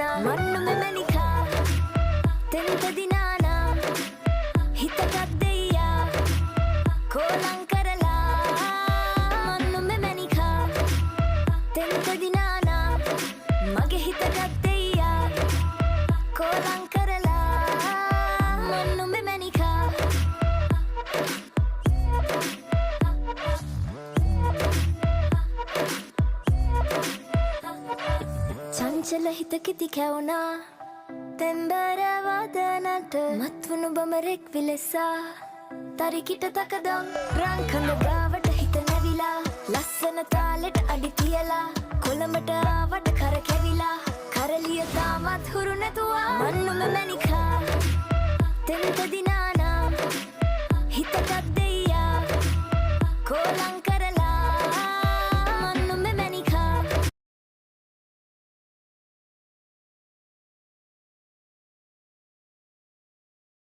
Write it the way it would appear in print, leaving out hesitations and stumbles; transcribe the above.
තියවුණා මන්නු මෙමනිකා තෙන්ත දිනානා හිතකත් දෙයියා කෝලං කරලා මන්නු මෙමනිකා තෙන්ත දිනානා මගේ හිතකත් දෙයියා කෝලං කරලා මන්නු මෙමනිකා චංචල හිතකිති කැවුණා තෙම්බර වදනට මත්වුණු බමරෙක් විලෙසා තරිකිට තකදම් රංකඳ ගාවට හිත නැවිලා ලස්සන තාලෙට අඩි තියලා කොළඹට ආවට කර කැවිලා කරලිය තාමත් හුරු නැතුවා මන්නුම මැනිකා තෙන්ත දිනානා හිතකත් දෙයියා කෝලං